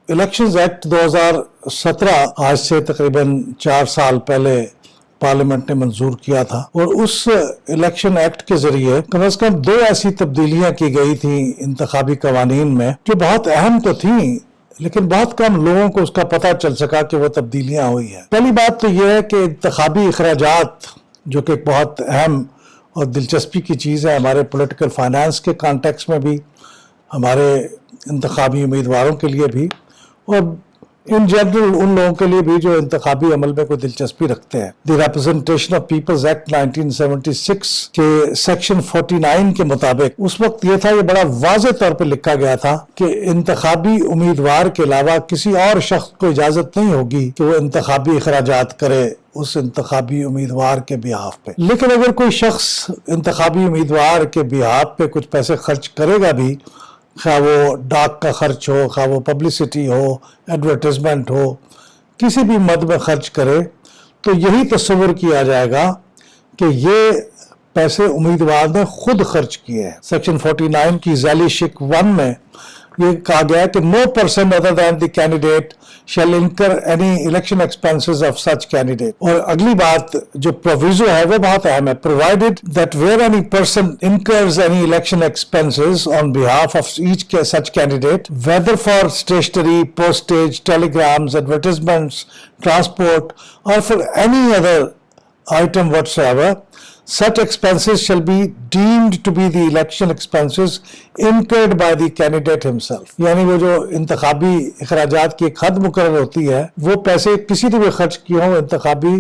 Elections act 2017 आज से तकरीबन 4 साल पहले पार्लियामेंट ने मंजूर किया था और उस इलेक्शन एक्ट के जरिए कम से कम 2 ऐसी तब्दीलियां की गई थी इंतखाबी कवानीन में जो बहुत अहम तो थी, लेकिन बहुत कम लोगों को उसका पता चल सका कि वो तब्दीलियां हुई हैं। पहली बात तो यह है कि इंतखाबी अखराजात, जो कि एक बहुत अहम और दिलचस्पी की चीज़ है हमारे पॉलिटिकल फाइनेंस के कॉन्टेक्स्ट में भी, हमारे इंतखाबी उम्मीदवारों के लिए भी, और इन जनरल उन लोगों के लिए भी जो इंतखाबी अमल में कोई दिलचस्पी रखते हैं। The representation of people's act 1976 के सेक्शन 49 के मुताबिक उस वक्त ये था, ये बड़ा वाज़ेह तौर पे लिखा गया था कि इंतखाबी उम्मीदवार के अलावा किसी और शख्स को इजाज़त नहीं होगी कि वो इंतखाबी अखराजात करे उस इंतखाबी उम्मीदवार के बिहाफ पे। लेकिन अगर कोई शख्स इंतखाबी उम्मीदवार के बिहाफ पे कुछ पैसे खर्च करेगा भी, खा वो डाक का खर्च हो, खा वो पब्लिसिटी हो, एडवर्टाइजमेंट हो, किसी भी मद में खर्च करे, तो यही तस्वर किया जाएगा कि ये पैसे उम्मीदवार ने खुद खर्च किए हैं। सेक्शन 49 की ज़ैली शिक 1 में ये कहा गया है कि no person other than the candidate shall incur any election expenses of such candidate. और अगली बात जो प्रोविजो है वो बहुत अहम है, provided that where any person incurs any election expenses on behalf of each such candidate whether for stationery, postage, telegrams, advertisements, transport और for any other item whatsoever, such expenses shall be deemed to be the election expenses incurred by the candidate himself। यानी वो जो इंतखाबी अखराजात की एक हद मुकर्रर होती है, वो पैसे किसी ने भी खर्च किए हों इंतखाबी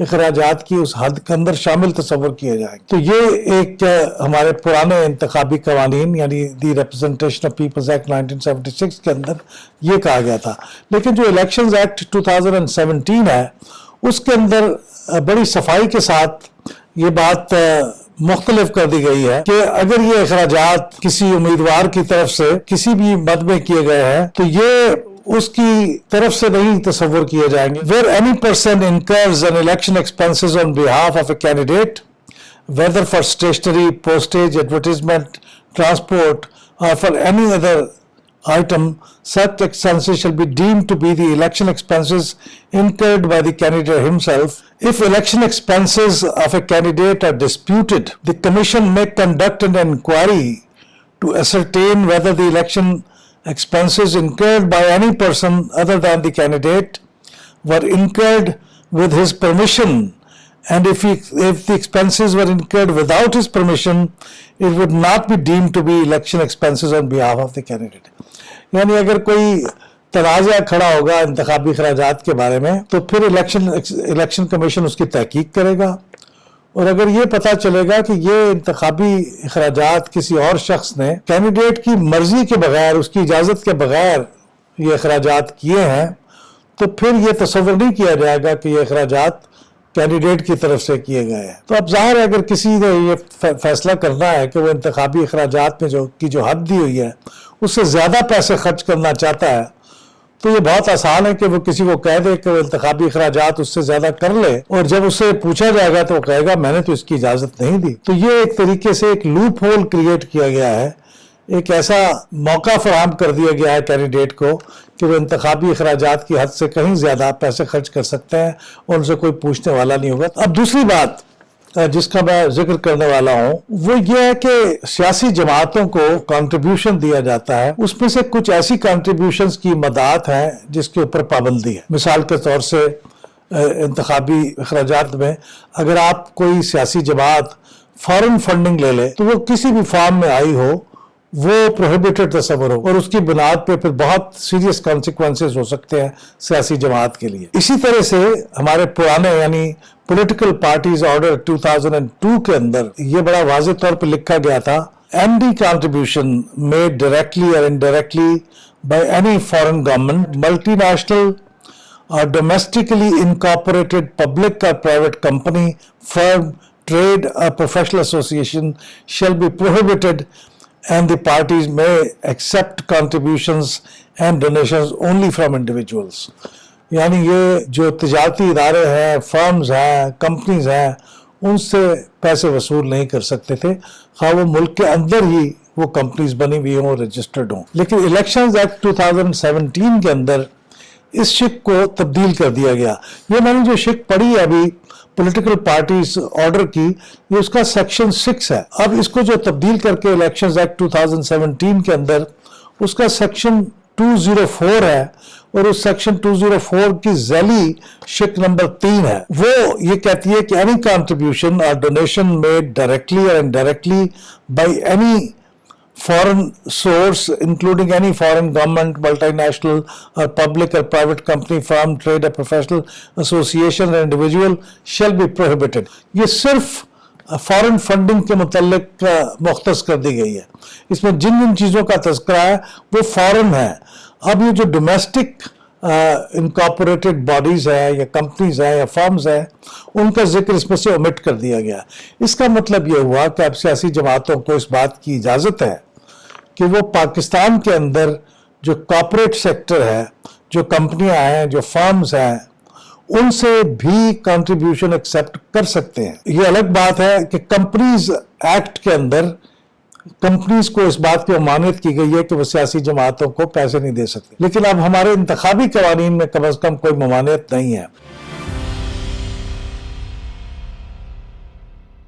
अखराजात की उस हद के अंदर शामिल तस्वर किए जाएंगे। तो ये एक हमारे पुराने इंतखाबी कवानीन यानी दी रिप्रेजेंटेशन ऑफ पीपल्स एक्ट 1976 के अंदर ये कहा गया था। लेकिन जो इलेक्शन एक्ट 2017 है उसके अंदर बड़ी सफाई के साथ ये बात मुख्तलिफ कर दी गई है कि अगर ये अखराजात किसी उम्मीदवार की तरफ से किसी भी मद में किए गए हैं तो ये उसकी तरफ से नहीं तस्वर किए जाएंगे। Where any person incurs an election expenses on behalf of a candidate whether for stationery, postage, advertisement, transport और for any other item, such expenses shall be deemed to be the election expenses incurred by the candidate himself. If election expenses of a candidate are disputed, the Commission may conduct an inquiry to ascertain whether the election expenses incurred by any person other than the candidate were incurred with his permission, and if the expenses were incurred without his permission, it would not be deemed to be election expenses on behalf of the candidate। यानी अगर कोई तनाज़ा खड़ा होगा इंतखाबी अखराजात के बारे में तो फिर इलेक्शन कमीशन उसकी तहकीक करेगा, और अगर ये पता चलेगा कि ये इंतखाबी अखराजात किसी और शख्स ने कैंडिडेट की मर्जी के बगैर, उसकी इजाज़त के बगैर ये अखराजात किए हैं, तो फिर ये तस्वर नहीं किया जाएगा कि ये अखराजात कैंडिडेट की तरफ से किए गए हैं। तो अब ज़ाहिर है अगर किसी ने ये फैसला करना है कि वो इंतखाबी अखराजात में जो हद दी हुई है उससे ज़्यादा पैसे खर्च करना चाहता है, तो ये बहुत आसान है कि वो किसी को कह दे कि वो इंतखाबी अखराजात उससे ज़्यादा कर ले, और जब उससे पूछा जाएगा तो वो कहेगा मैंने तो इसकी इजाज़त नहीं दी। तो ये एक तरीके से एक लूप होल क्रिएट किया गया है, एक ऐसा मौका फराहम कर दिया गया है कैंडिडेट को कि वो इंतखाबी अखराजात की हद से कहीं ज़्यादा पैसे खर्च कर सकते हैं और उनसे कोई पूछने वाला नहीं होगा। अब दूसरी बात जिसका मैं जिक्र करने वाला हूँ वो ये है कि सियासी जमातों को कंट्रीब्यूशन दिया जाता है, उसमें से कुछ ऐसी कंट्रीब्यूशंस की मदात हैं जिसके ऊपर पाबंदी है। मिसाल के तौर से इंतखाबी अखराजात में अगर आप कोई सियासी जमात फॉरेन फंडिंग ले ले तो वो किसी भी फॉर्म में आई हो वो प्रोहिबिटेड तस्वर हो, और उसकी बुनियाद पे फिर बहुत सीरियस कॉन्सिक्वेंसेस हो सकते हैं सियासी जमात के लिए। इसी तरह से हमारे पुराने यानी पॉलिटिकल पार्टीज ऑर्डर 2002 के अंदर ये बड़ा वाज़ेह तौर पे लिखा गया था, एनी कंट्रीब्यूशन मेड डायरेक्टली और indirectly by any foreign government, multinational or domestically incorporated public or private company, firm, trade or professional association shall be prohibited, and the parties may accept contributions and donations only from individuals। यानी ये जो तिजारती इदारे हैं, firms हैं, companies हैं, उनसे पैसे वसूल नहीं कर सकते थे, खा वो मुल्क के अंदर ही وہ کمپنیز بنی ہوئی ہوں, رجسٹرڈ ہوں. لیکن الیکشنز ایکٹ 2017 کے اندر اس شک کو تبدیل کر دیا گیا. یہ میں نے جو شک پڑھی ہے ابھی پولیٹیکل پارٹیز آرڈر کی, یہ اس کا سیکشن 6 ہے. اب اس کو جو تبدیل کر کے الیکشنز ایکٹ 2017 کے اندر اس کا سیکشن 204 ہے, اور اس سیکشن 204 کی ذیلی شک نمبر 3 ہے. وہ یہ کہتی ہے کہ any contribution or donation made directly or indirectly by any foreign source, including any foreign government, multinational or public or private company, firm, trade or professional association or individual shall be prohibited. یہ صرف foreign funding کے متعلق مختص کر دی گئی ہے. اس میں جن جن چیزوں کا تذکرہ ہے وہ فارن ہے. اب یہ جو ڈومیسٹک انکارپوریٹڈ باڈیز ہیں یا کمپنیز ہیں یا فرمز ہیں, ان کا ذکر اس میں سے omit کر دیا گیا. اس کا مطلب یہ ہوا کہ اب سیاسی جماعتوں کو اس بات کی اجازت ہے کہ وہ پاکستان کے اندر جو کارپوریٹ سیکٹر ہے, جو کمپنیاں ہیں, جو فرمز ہیں, ان سے بھی کنٹریبیوشن ایکسیپٹ کر سکتے ہیں. یہ الگ بات ہے کہ کمپنیز ایکٹ کے اندر کمپنیز کو اس بات کی ممانعت کی گئی ہے کہ وہ سیاسی جماعتوں کو پیسے نہیں دے سکتے, لیکن اب ہمارے انتخابی قوانین میں کم از کم کوئی ممانعت نہیں ہے.